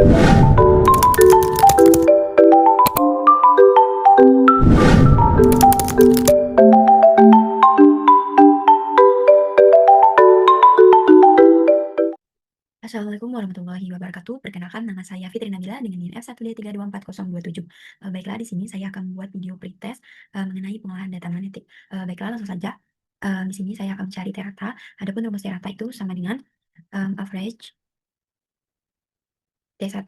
Assalamualaikum warahmatullahi wabarakatuh. Perkenalkan, nama saya Fitri Nabila dengan NIM F1D324027. Baiklah, di sini saya akan membuat video pretest mengenai pengolahan data magnetik. Baiklah, langsung saja. Di sini saya akan mencari terata. Adapun rumus terata itu sama dengan average T1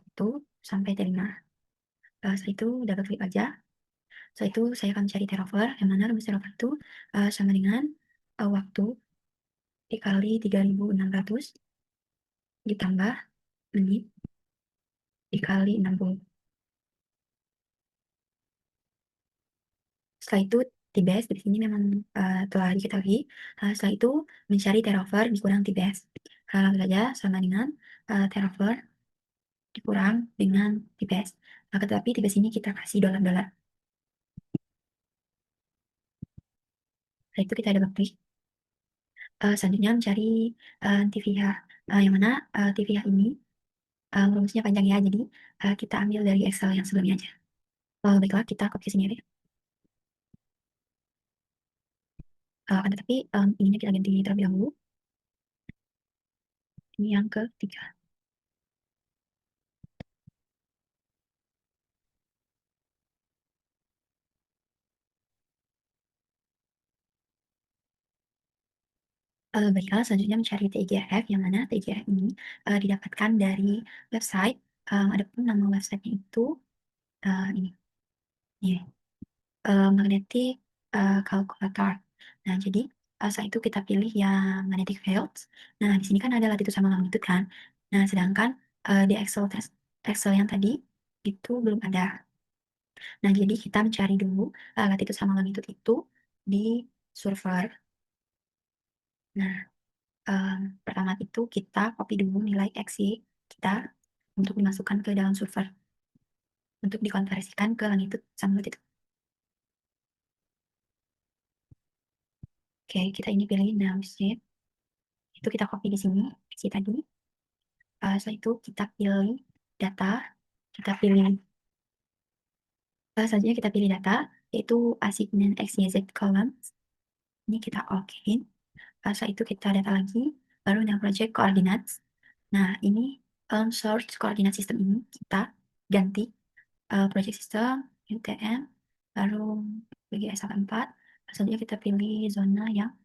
sampai T5. Setelah itu double klik aja. Setelah itu saya akan mencari terover, yang mana rumus terover itu sama dengan waktu dikali 3600 ditambah menit dikali 60. Setelah itu T-base di sini memang telah diketahui. Setelah itu mencari terover dikurang T-base. Langsung saja sama dengan terover dikurang dengan T-base. Tetapi T-base ini kita kasih dolar-dolar. Setelah itu kita double klik. Selanjutnya mencari TVH. Yang mana TVH ini rumusnya panjang ya, jadi kita ambil dari Excel yang sebelumnya aja. Baiklah, kita copy sini ya. Akan tetapi ininya kita ganti terlebih dahulu. Ini yang ketiga. Baiklah, selanjutnya mencari TIGRF, yang mana TIGRF ini didapatkan dari website. Adapun nama websitenya itu ini, magnetic calculator. Nah, jadi saat itu kita pilih yang magnetic fields. Nah, di sini kan ada latitude sama longitude kan. Nah, sedangkan di Excel yang tadi itu belum ada. Nah, jadi kita mencari dulu latitude sama longitude itu di server. Nah, pertama itu kita copy dulu nilai X kita untuk dimasukkan ke dalam server untuk dikonversikan ke longitude sama latitude. Oke, kita ini pilih now sheet. Itu kita copy di sini X tadi. Setelah itu kita pilih data, kita pilih selanjutnya kita pilih data, yaitu assignment X, Y, Z columns. Ini kita okein. Setelah itu kita data lagi, baru yang project coordinates. Nah, ini source coordinate system ini kita ganti project system, UTM, lalu BGS 4. Selanjutnya kita pilih zona yang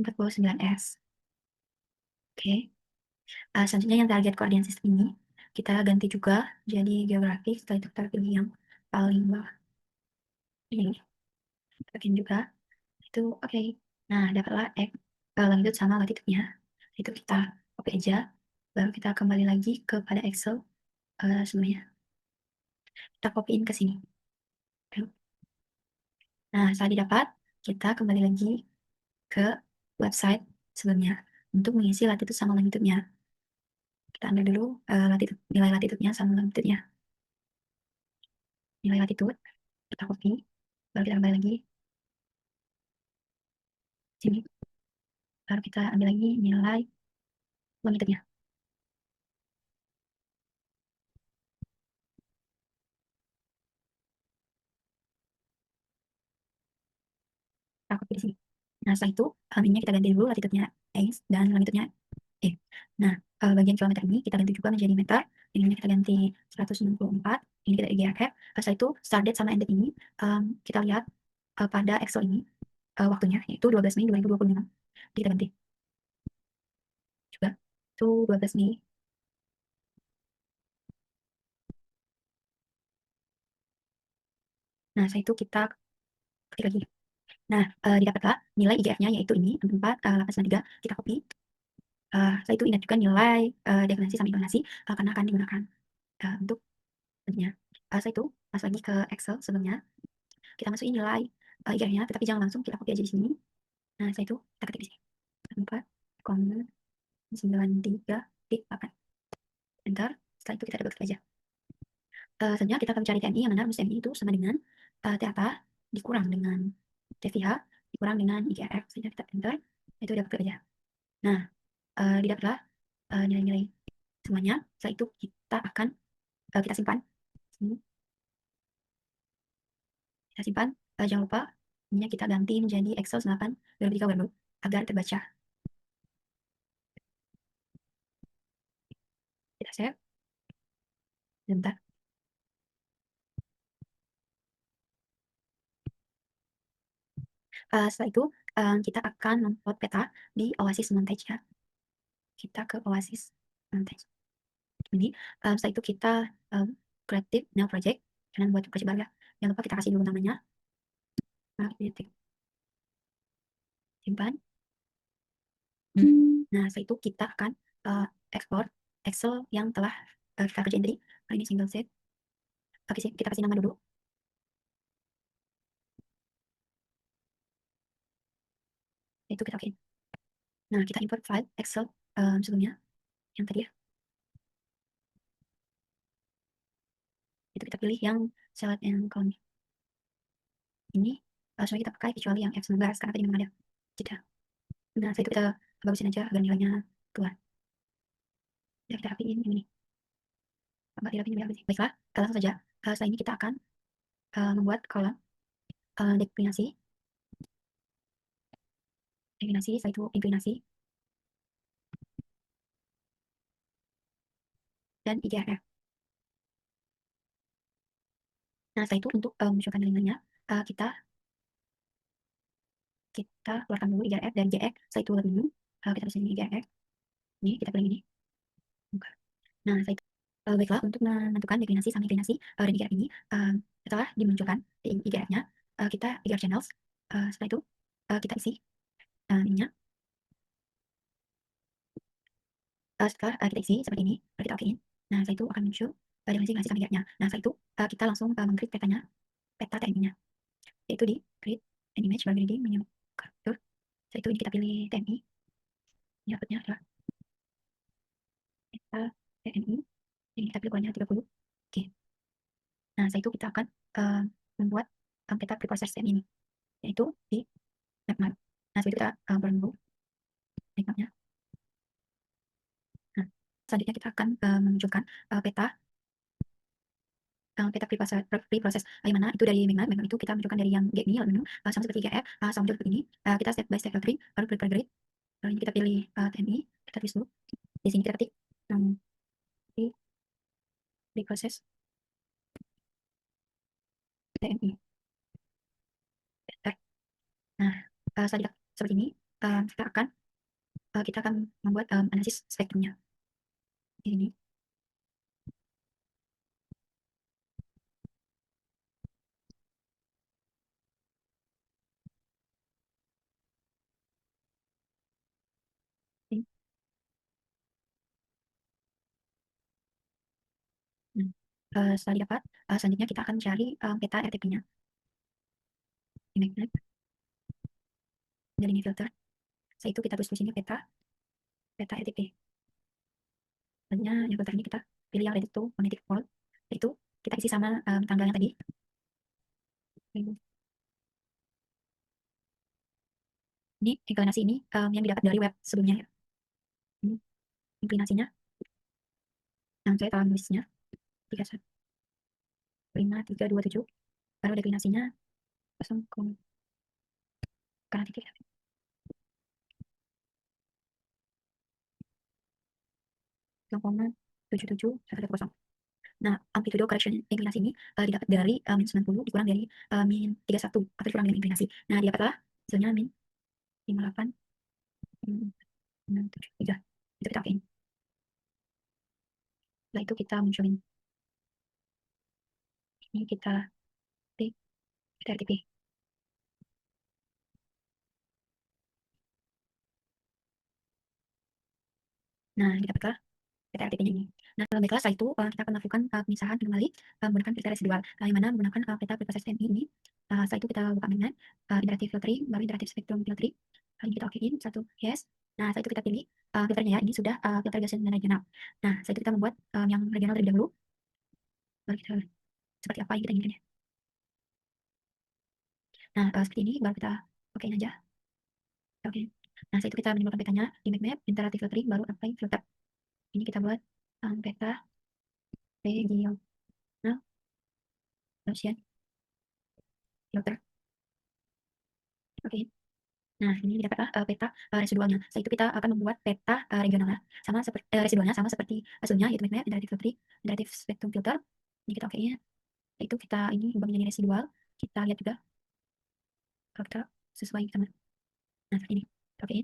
49S. Oke. Selanjutnya yang target coordinate system ini kita ganti juga jadi geografik. Setelah itu kita pilih yang paling bawah ini. Kita pilih juga itu oke. Nah, dapatlah longitude sama latitude-nya. Itu kita copy aja, baru kita kembali lagi kepada Excel sebelumnya. Kita copyin ke sini. Nah, setelah didapat, kita kembali lagi ke website sebelumnya untuk mengisi latitude sama longitude-nya. Kita ambil dulu nilai latitude-nya sama longitude-nya. Nilai latitude, kita copy, baru kita kembali lagi sini. Baru kita ambil lagi nilai longitude-nya. Kita copy di sini. Nah, setelah itu, ininya kita ganti dulu latitude-nya X dan longitude-nya E. Nah, bagian kilometer ini kita ganti juga menjadi meter. Ini kita ganti 164. Ini kita IGRF. Setelah itu, start date sama end date ini kita lihat pada Excel ini waktunya, yaitu 12 Mei 2025. Kita ganti juga. Itu 12 Mei. Nah, setelah itu kita ketik lagi. Nah, didapatlah nilai IGF-nya, yaitu ini, 4,893. Kita copy. Setelah itu ingat juga nilai definisi sama intonasi karena akan digunakan untuk tentunya. Setelah itu, masuk lagi ke Excel sebelumnya. Kita masukin nilai IGF-nya, tetapi jangan langsung, kita copy aja di sini. Nah, setelah itu kita ketik di sini. 4,93,8. Enter. Setelah itu kita double klik aja. Selanjutnya kita akan mencari TMI, yang mana rumus TMI itu sama dengan TATA dikurang dengan TVH dikurang dengan IGRF. Selanjutnya kita enter, itu double klik aja. Nah, didapatlah nilai-nilai semuanya. Setelah itu kita akan kita simpan. Kita simpan. Jangan lupa ininya kita ganti menjadi Excel 8 2003 baru agar terbaca. Kita save. Sebentar. Setelah itu kita akan membuat peta di Oasis Montage ya. Kita ke Oasis Montage ini. Setelah itu kita Creative New Project, jangan buat project baru ya. Jangan lupa kita kasih dulu namanya. Simpan. Nah, setelah itu kita akan ekspor Excel yang telah kita kerjain tadi. Ini single set. Oke sih, kita kasih nama dulu. Itu kita oke. Nah, kita import file Excel sebelumnya yang tadi ya. Itu kita pilih yang select and count. Ini langsung kita pakai kecuali yang F19 karena tadi memang ada jeda. Nah, setelah itu kita bagusin aja agar nilainya keluar. Ya, kita rapiin ini. Enggak dirapiin ya, baiklah, langsung saja. Setelah ini kita akan membuat kolom deklinasi. Deklinasi, setelah itu inklinasi dan IGRF. Nah, setelah itu untuk memunculkan nilainya kita keluarkan dulu IGRF dan JX. Setelah itu lebih dulu kita bisa ini IGRF. Ini kita pilih ini. Nah, setelah itu baiklah, untuk menentukan deklinasi sama inklinasi dan IGRF ini setelah dimunculkan di IGRF-nya kita IGRF channels. Setelah itu kita isi ininya. Setelah kita isi seperti ini, kita okein. Nah, setelah itu akan muncul deklinasi sama IGRF-nya. Nah, setelah itu kita langsung meng-create petanya, peta TMI-nya. Yaitu di create an image baru di menu capture. Setelah itu ini kita pilih TMI. Ini outputnya adalah peta TMI. Ini kita pilih ukurannya 30. Oke. Nah, setelah itu kita akan membuat peta preprocess TMI ini, yaitu di map map. Nah, setelah itu kita keluarin dulu map-nya. Nah, selanjutnya kita akan menunjukkan peta preprocess yang mana itu dari map itu kita menunjukkan dari yang GMI menu sama seperti GF sama juga seperti ini. Kita step by step filtering baru prepare grid. Lalu ini kita pilih TMI, kita tulis dulu. Di sini kita ketik di preprocess TMI. Nah, selanjutnya seperti ini kita akan membuat analisis spektrumnya di sini. Setelah didapat, selanjutnya kita akan cari peta RTP-nya. Ini dari ini filter. Setelah itu kita tulis di sini peta RTP. Selanjutnya yang filter ini kita pilih yang ready to magnetic pole. Itu kita isi sama tanggalnya tadi. Ini inklinasi ini yang didapat dari web sebelumnya ya. Ini inklinasinya. Yang saya tahu nulisnya 3,327. Baru deklinasinya langsung ke kanan titik. 0,77110. Nah, amplitude correction inklinasi ini didapat dari min 90 dikurang dari min 31 atau dikurang dengan inklinasi. Nah, didapatlah hasilnya min 58,673. Itu kita okein. Setelah itu kita munculin. Ini kita klik RTP. Nah, didapatlah peta RTP-nya ini. Nah, baiklah, setelah itu kita akan melakukan pemisahan kembali menggunakan filter residual, yang mana menggunakan peta preprocess TMI ini. Setelah itu kita buka mainan interactive filtering, baru interactive spectrum filtering. Kali ini kita okein satu yes. Nah, setelah itu kita pilih filternya ya, ini sudah filter Gaussian dan regional. Nah, setelah itu kita membuat yang regional terlebih dahulu, baru kita seperti apa yang kita inginkan ya. Nah, seperti ini baru kita okein aja. Oke. Nah, setelah itu kita menimbulkan petanya di map interactive filtering, baru apply filter. Ini kita buat peta regional Gaussian filter. Oke. Nah, ini dapat peta residualnya. Setelah itu kita akan membuat peta regionalnya sama seperti residualnya sama seperti hasilnya, yaitu map iteratif filtering, iteratif spectrum filter. Ini kita oke-nya. Itu kita ini ubah menjadi residual. Kita lihat juga kalau kita sesuai sama. Nah, seperti ini. Oke.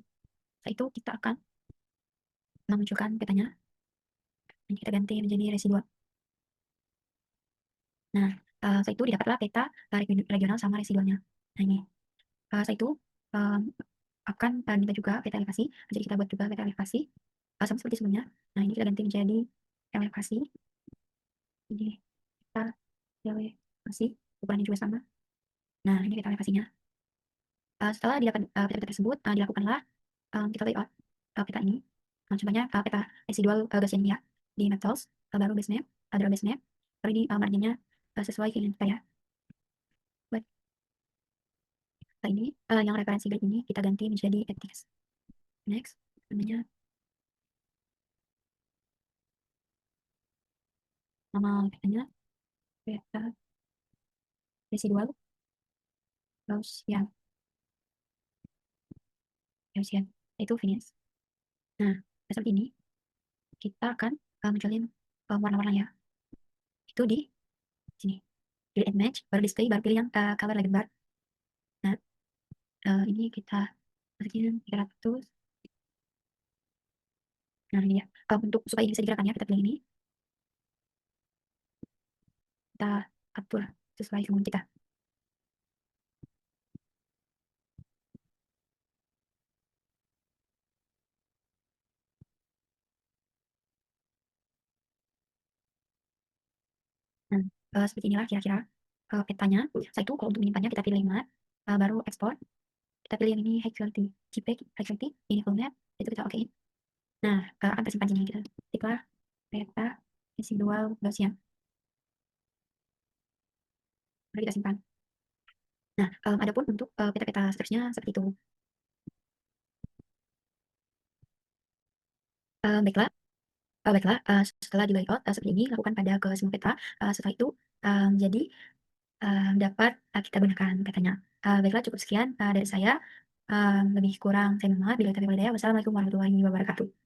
Setelah itu kita akan memunculkan petanya. Ini kita ganti menjadi residual. Nah, setelah itu didapatlah peta regional sama residualnya. Nah, ini. Setelah itu akan kita juga peta elevasi. Jadi kita buat juga peta elevasi sama seperti sebelumnya. Nah, ini kita ganti menjadi elevasi. Jadi kita elevasi ukurannya juga sama. Nah, ini peta elevasinya. Setelah didapat peta-peta tersebut, dilakukanlah kita layout peta ini. Contohnya peta residual Gaussian ya di metals, baru base map, adalah base map. Lalu ini marginnya sesuai keinginan kita ya. Baik. Nah, ini yang referensi grid ini kita ganti menjadi text. Next, namanya nama petanya peta residual Gaussian. Gaussian itu finish. Nah, seperti ini kita akan munculin warna-warna ya. Itu di sini. Grid and match, baru display, baru pilih yang color legend bar. Nah, ini kita masukin 300. Nah, ini ya. Untuk supaya ini bisa digerakkan ya, kita pilih ini. Kita atur sesuai kemauan kita. Nah, seperti inilah kira-kira petanya. Setelah itu kalau untuk menyimpannya kita pilih map, baru ekspor. Kita pilih yang ini high quality, JPEG high quality, ini full map, itu kita okein. Nah, akan tersimpan sini kita ketiklah peta residual Gaussian. Baru kita simpan. Nah, adapun untuk peta-peta seterusnya seperti itu. Baiklah, setelah di layout seperti ini, lakukan pada ke semua peta. Setelah itu, jadi dapat kita gunakan petanya. Baiklah, cukup sekian dari saya. Lebih kurang saya mohon maaf. Bila tapi wassalamualaikum warahmatullahi wabarakatuh.